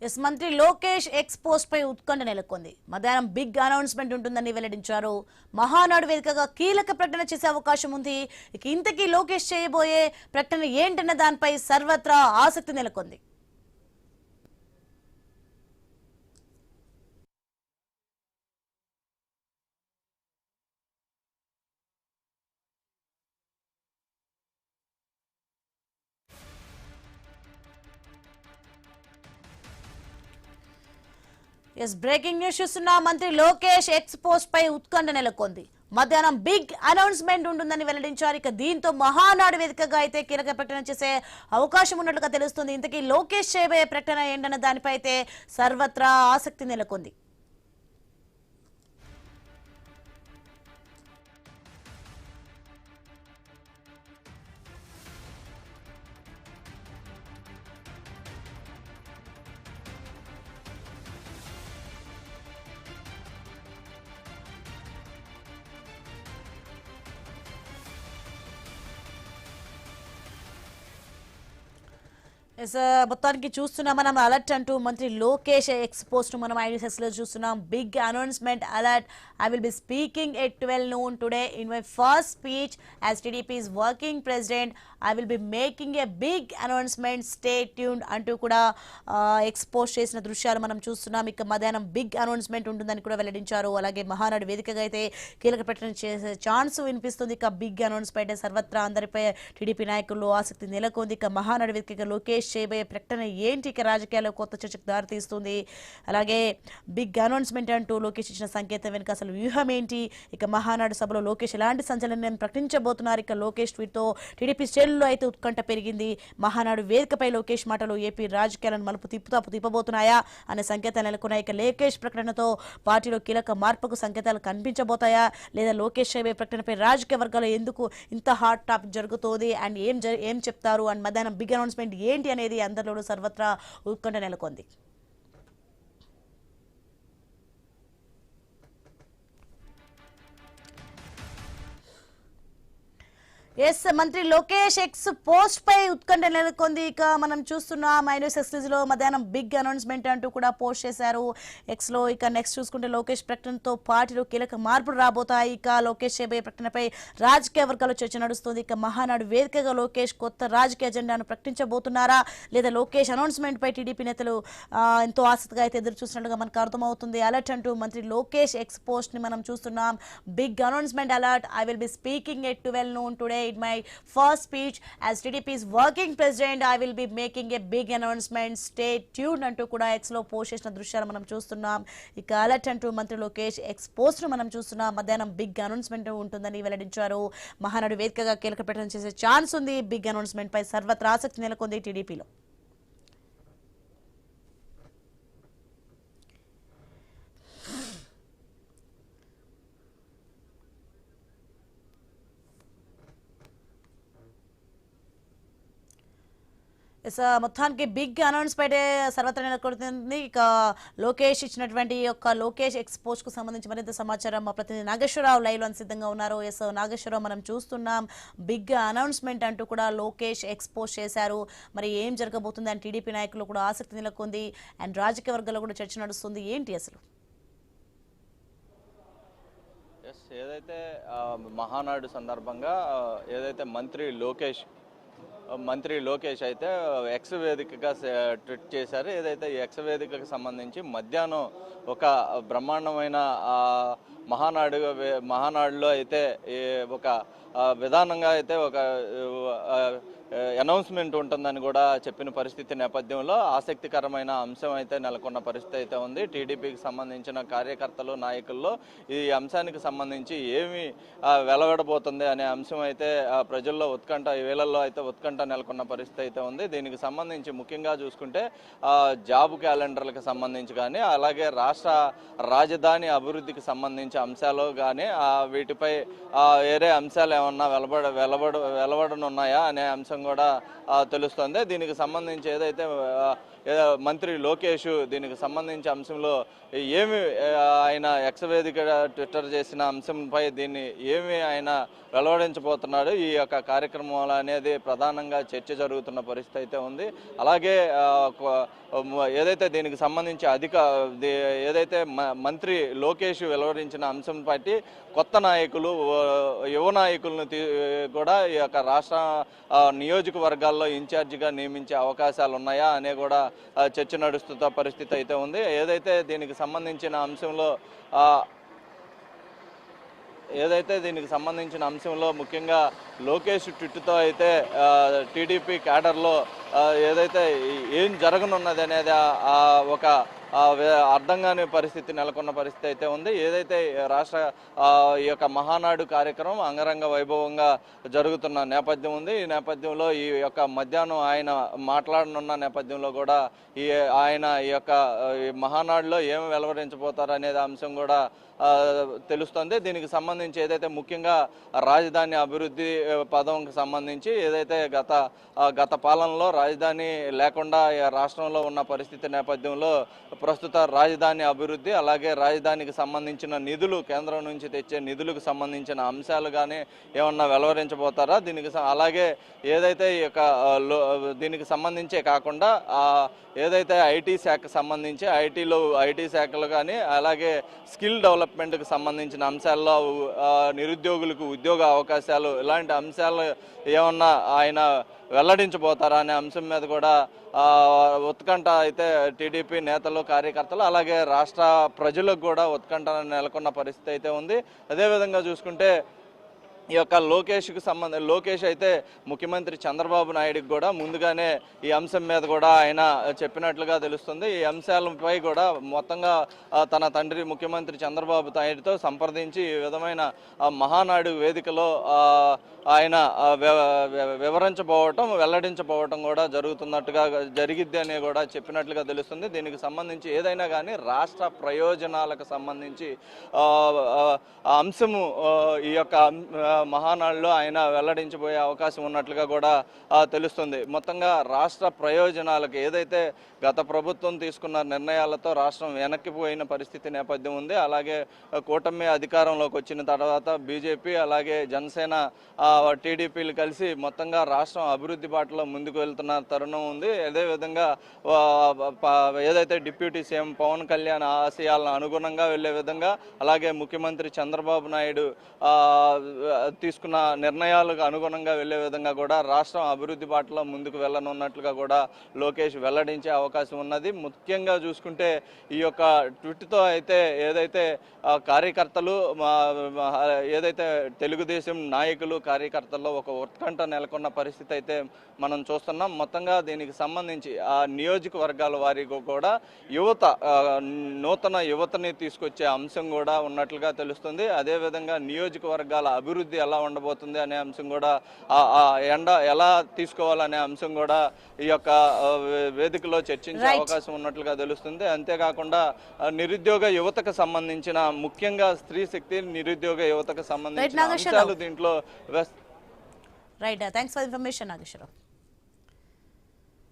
Yes మంత్రి Lokesh X post పై ఉత్కంఠ నెలకొంది. మధ్యాహ్నం బిగ్ అనౌన్స్మెంట్ ఉంటుందని వెల్లడించారు. మహానాడు వేదికగా కీలక ప్రకటన చేసే అవకాశం ఉంది. ఇక ఇంతకీ లోకేష్ చేయబోయే ప్రకటన ఏంటన్న దానిపై సర్వత్రా ఆసక్తి నెలకొంది. ఎస్ బ్రేకింగ్ న్యూస్ చూస్తున్నా. మంత్రి లోకేష్ ఎక్స్ పోస్ట్ పై ఉత్కంఠ నెలకొంది. మధ్యాహ్నం బిగ్ అనౌన్స్మెంట్ ఉంటుందని వెల్లడించారు. ఇక దీంతో మహానాడు వేదికగా అయితే కీలక ప్రకటన చేసే అవకాశం ఉన్నట్లుగా తెలుస్తుంది. ఇంతకీ లోకేష్ చేయబోయే ప్రకటన ఏంటన్న దానిపై అయితే సర్వత్రా ఆసక్తి నెలకొంది. మొత్తానికి చూస్తున్నాం మనం అలర్ట్ అంటూ మంత్రి లోకేష్ ఎక్స్ పోస్ట్ మనం ఐడిఎస్ లో చూస్తున్నాం. Big announcement alert. I will be speaking at 12 noon today in my first speech as TDP's working president. I will be making a big announcement, stay tuned అంటూ కూడా ఎక్స్పోజ్ చేసిన దృశ్యాలు మనం చూస్తున్నాం. ఇక మధ్యాహ్నం బిగ్ అనౌన్స్మెంట్ ఉంటుందని కూడా వెల్లడించారు. అలాగే మహానాడు వేదికగా అయితే కీలక ప్రకటన చేసే ఛాన్స్ వినిపిస్తుంది. ఇక బిగ్ అనౌన్స్మెంట్ సర్వత్రా అందరిపై టీడీపీ నాయకుల్లో ఆసక్తి నెలకొంది. ఇక మహానాడు వేదికగా లోకేష్ చేయబోయే ప్రకటన ఏంటి? ఇక రాజకీయాల్లో కొత్త చర్చకు దారితీస్తుంది. అలాగే బిగ్ అనౌన్స్మెంట్ అంటూ లోకేష్ ఇచ్చిన సంకేతం వెనుక అసలు వ్యూహం ఏంటి? ఇక మహానాడు సభలో లోకేష్ ఎలాంటి సంచలనం ప్రకటించబోతున్నారు? ఇక లోకేష్ ట్వీట్తో టీడీపీ శ్రేణుల్లో అయితే ఉత్కంఠ పెరిగింది. మహానాడు వేదికపై లోకేష్ మాటలు ఏపీ రాజకీయాలను మలుపు తిప్పబోతున్నాయా అనే సంకేతాలు నెలకొన్నాయి. ఇక లోకేష్ ప్రకటనతో పార్టీలో కీలక మార్పుకు సంకేతాలు కనిపించబోతాయా, లేదా లోకేష్ చేయబోయే ప్రకటనపై రాజకీయ వర్గాల్లో ఎందుకు ఇంత హాట్ టాపిక్ జరుగుతోంది అండ్ ఏం చెప్తారు అండ్ మధ్యాహ్నం బిగ్ అనౌన్స్మెంట్ ఏంటి అనేది అందరిలోనూ సర్వత్రా ఉత్కంఠ నెలకొంది. ఎస్ మంత్రి లోకేష్ ఎక్స్ పోస్ట్ పై ఉత్కంఠ నెలకొంది. ఇక మనం చూస్తున్నాం మైనస్ ఎక్స్క్లూజివ్ లో మధ్యాహ్నం బిగ్ అనౌన్స్మెంట్ అంటూ కూడా పోస్ట్ చేశారు ఎక్స్ లో. ఇక నెక్స్ట్ చూసుకుంటే లోకేష్ ప్రకటనతో పార్టీలో కీలక మార్పులు రాబోతాయి. ఇక లోకేష్ చేయబోయే ప్రకటనపై రాజకీయ వర్గాల్లో చర్చ నడుస్తుంది. ఇక మహానాడు వేదికగా లోకేష్ కొత్త రాజకీయ ఎజెండాను ప్రకటించబోతున్నారా, లేదా లోకేష్ అనౌన్స్మెంట్ పై టీడీపీ నేతలు ఎంతో ఆసక్తిగా అయితే ఎదురు చూసినట్లుగా మనకు అర్థమవుతుంది. అలర్ట్ అంటూ మంత్రి లోకేష్ ఎక్స్ పోస్ట్ ని మనం చూస్తున్నాం. Big announcement alert. I will be speaking at 12 noon today in my first speech as TDP's working president. I will be making a big announcement. Stay tuned అంటూ కూడా ఎక్స్ లో post చేసిన దృశ్యాలు మనం చూస్తున్నాం. ఇక అలర్ట్ అంటూ మంత్రి లోకేష్ ఎక్స్ పోస్ట్ మనం చూస్తున్నాం. మధ్యాహ్నం బిగ్ అనౌన్స్మెంట్ ఉంటుందని వెల్లడించారు. మహానాడు వేదికగా కీలక ప్రకటన చేసే ఛాన్స్ ఉంది. బిగ్ అనౌన్స్మెంట్ పై సర్వత్రా ఆసక్తి నెలకొంది టీడీపీలో. మొత్తానికి బిగ్ అనౌన్స్మెంట్ సర్వత్రా నెలకొంది. ఇక లోకేష్ ఇచ్చినటువంటి లోకేష్ ఎక్స్పోజ్ కు సంబంధించి మరింత సమాచారం మా ప్రతినిధి నాగేశ్వరరావు లైవ్ లో సిద్ధంగా ఉన్నారు. ఎస్ నాగేశ్వరరావు, మనం చూస్తున్నాం బిగ్ అనౌన్స్మెంట్ అంటూ కూడా లోకేష్ ఎక్స్పోజ్ చేశారు. మరి ఏం జరగబోతుంది అని టీడీపీ నాయకులు కూడా ఆసక్తి నెలకొంది అండ్ రాజకీయ వర్గాల్లో కూడా చర్చ నడుస్తుంది. ఏంటి అసలు? ఏదైతే మహానాడు సందర్భంగా ఏదైతే మంత్రి లోకేష్ అయితే ఎక్స్ వేదికగా ట్వీట్ చేశారు. ఏదైతే ఎక్స్ వేదికకు సంబంధించి మధ్యాహ్నం ఒక బ్రహ్మాండమైన మహానాడులో అయితే ఒక విధానంగా అయితే ఒక అనౌన్స్మెంట్ ఉంటుందని కూడా చెప్పిన పరిస్థితి నేపథ్యంలో ఆసక్తికరమైన అంశం అయితే నెలకొన్న పరిస్థితి అయితే ఉంది. టీడీపీకి సంబంధించిన కార్యకర్తలు, నాయకుల్లో ఈ అంశానికి సంబంధించి ఏమి వెలువడబోతుంది అనే అంశం అయితే ప్రజల్లో ఈ వేళల్లో అయితే ఉత్కంఠ నెలకొన్న పరిస్థితి అయితే ఉంది. దీనికి సంబంధించి ముఖ్యంగా చూసుకుంటే జాబ్ క్యాలెండర్లకు సంబంధించి కానీ, అలాగే రాష్ట్ర రాజధాని అభివృద్ధికి సంబంధించి అంశాలు కానీ, వీటిపై వేరే అంశాలు ఏమన్నా వెలువడనున్నాయా అనే అంశం కూడా తెలుస్తుంది. దీనికి సంబంధించి ఏదైతే మంత్రి లోకేష్ దీనికి సంబంధించి అంశంలో ఏమి ఆయన ఎక్స్ వేదిక ట్విట్టర్ చేసిన అంశంపై దీన్ని ఏమి ఆయన వెలువడించబోతున్నాడు, ఈ యొక్క కార్యక్రమం అనేది ప్రధానంగా చర్చ జరుగుతున్న పరిస్థితి అయితే ఉంది. అలాగే ఏదైతే దీనికి సంబంధించి ఏదైతే మంత్రి లోకేష్ వెలువరించిన అంశం బట్టి కొత్త నాయకులు, యువ నాయకులను కూడా ఈ యొక్క రాష్ట్ర నియోజకవర్గాల్లో ఇన్ఛార్జిగా నియమించే అవకాశాలు ఉన్నాయా అనే కూడా చర్చ నడుస్తున్న పరిస్థితి అయితే ఉంది. ఏదైతే దీనికి సంబంధించిన అంశంలో ముఖ్యంగా లోకేష్ ట్విట్తో అయితే టీడీపీ క్యాడర్లో ఏదైతే ఏం జరగనున్నది అనేది ఒక అర్థం కాని పరిస్థితి నెలకొన్న పరిస్థితి అయితే ఉంది. ఏదైతే రాష్ట్ర ఈ యొక్క మహానాడు కార్యక్రమం అంగరంగ వైభవంగా జరుగుతున్న నేపథ్యం ఉంది. ఈ నేపథ్యంలో ఈ యొక్క మధ్యాహ్నం ఆయన మాట్లాడనున్న నేపథ్యంలో కూడా ఆయన ఈ యొక్క మహానాడులో ఏమి వెలువరించబోతారు అనేది అంశం కూడా తెలుస్తుంది. దీనికి సంబంధించి ఏదైతే ముఖ్యంగా రాజధాని అభివృద్ధి పదంకి సంబంధించి ఏదైతే గత పాలనలో రాజధాని లేకుండా రాష్ట్రంలో ఉన్న పరిస్థితి నేపథ్యంలో ప్రస్తుత రాజధాని అభివృద్ధి, అలాగే రాజధానికి సంబంధించిన నిధులు, కేంద్రం నుంచి తెచ్చే నిధులకు సంబంధించిన అంశాలు కానీ ఏమన్నా వెలువరించబోతారా, అలాగే ఏదైతే ఈ యొక్క దీనికి సంబంధించే కాకుండా ఏదైతే ఐటీ శాఖకు సంబంధించి ఐటీ శాఖలు కానీ అలాగే స్కిల్ డెవలప్మెంట్కి సంబంధించిన అంశాల్లో నిరుద్యోగులకు ఉద్యోగ అవకాశాలు, ఇలాంటి అంశాలు ఏమన్నా ఆయన వెల్లడించబోతారా అనే అంశం మీద కూడా ఉత్కంఠ అయితే టీడీపీ నేతలు, కార్యకర్తలు అలాగే రాష్ట్ర ప్రజలకు కూడా ఉత్కంఠ నెలకొన్న పరిస్థితి అయితే ఉంది. అదేవిధంగా చూసుకుంటే ఈ యొక్క లోకేష్ అయితే ముఖ్యమంత్రి చంద్రబాబు నాయుడుకి కూడా ముందుగానే ఈ అంశం మీద కూడా ఆయన చెప్పినట్లుగా తెలుస్తుంది. ఈ అంశాలపై కూడా మొత్తంగా తన తండ్రి ముఖ్యమంత్రి చంద్రబాబు నాయుడుతో సంప్రదించి ఈ విధమైన మహానాడు వేదికలో ఆయన వెల్లడించబోవటం కూడా జరిగిద్ది అని కూడా చెప్పినట్లుగా తెలుస్తుంది. దీనికి సంబంధించి ఏదైనా కానీ రాష్ట్ర ప్రయోజనాలకు సంబంధించి అంశము ఈ యొక్క మహానాడులో ఆయన వెల్లడించబోయే అవకాశం ఉన్నట్లుగా కూడా తెలుస్తుంది. మొత్తంగా రాష్ట్ర ప్రయోజనాలకు ఏదైతే గత ప్రభుత్వం తీసుకున్న నిర్ణయాలతో రాష్ట్రం వెనక్కిపోయిన పరిస్థితి నేపథ్యం ఉంది. అలాగే కూటమి అధికారంలోకి వచ్చిన తర్వాత బీజేపీ అలాగే జనసేన టీడీపీలు కలిసి మొత్తంగా రాష్ట్రం అభివృద్ధి బాటలో ముందుకు వెళ్తున్న తరుణం ఉంది. అదేవిధంగా ఏదైతే డిప్యూటీ సీఎం పవన్ కళ్యాణ్ ఆశయాలను అనుగుణంగా వెళ్లే విధంగా, అలాగే ముఖ్యమంత్రి చంద్రబాబు నాయుడు తీసుకున్న నిర్ణయాలకు అనుగుణంగా వెళ్లే విధంగా కూడా రాష్ట్రం అభివృద్ధి బాటలో ముందుకు వెళ్ళనున్నట్లుగా కూడా లోకేష్ వెల్లడించే అవకాశం ఉన్నది. ముఖ్యంగా చూసుకుంటే ఈ యొక్క ట్వీట్తో అయితే ఏదైతే కార్యకర్తలు, ఏదైతే తెలుగుదేశం నాయకులు, కార్యకర్తల్లో ఒక ఉత్కంఠ నెలకొన్న పరిస్థితి అయితే మనం చూస్తున్నాం. మొత్తంగా దీనికి సంబంధించి ఆ నియోజకవర్గాల వారికి కూడా నూతన యువతని తీసుకొచ్చే అంశం కూడా ఉన్నట్లుగా తెలుస్తుంది. అదేవిధంగా నియోజకవర్గాల అభివృద్ధి ఎలా ఉండబోతుంది అనే అంశం కూడా, ఎలా తీసుకోవాలనే అంశం కూడా ఈ యొక్క వేదికలో చర్చించే అవకాశం ఉన్నట్లుగా తెలుస్తుంది. అంతేకాకుండా నిరుద్యోగ యువతకు సంబంధించిన, ముఖ్యంగా స్త్రీ శక్తి నిరుద్యోగ యువతకు సంబంధించిన అంశాలు దీంట్లో right. Thanks for information Nageswararao.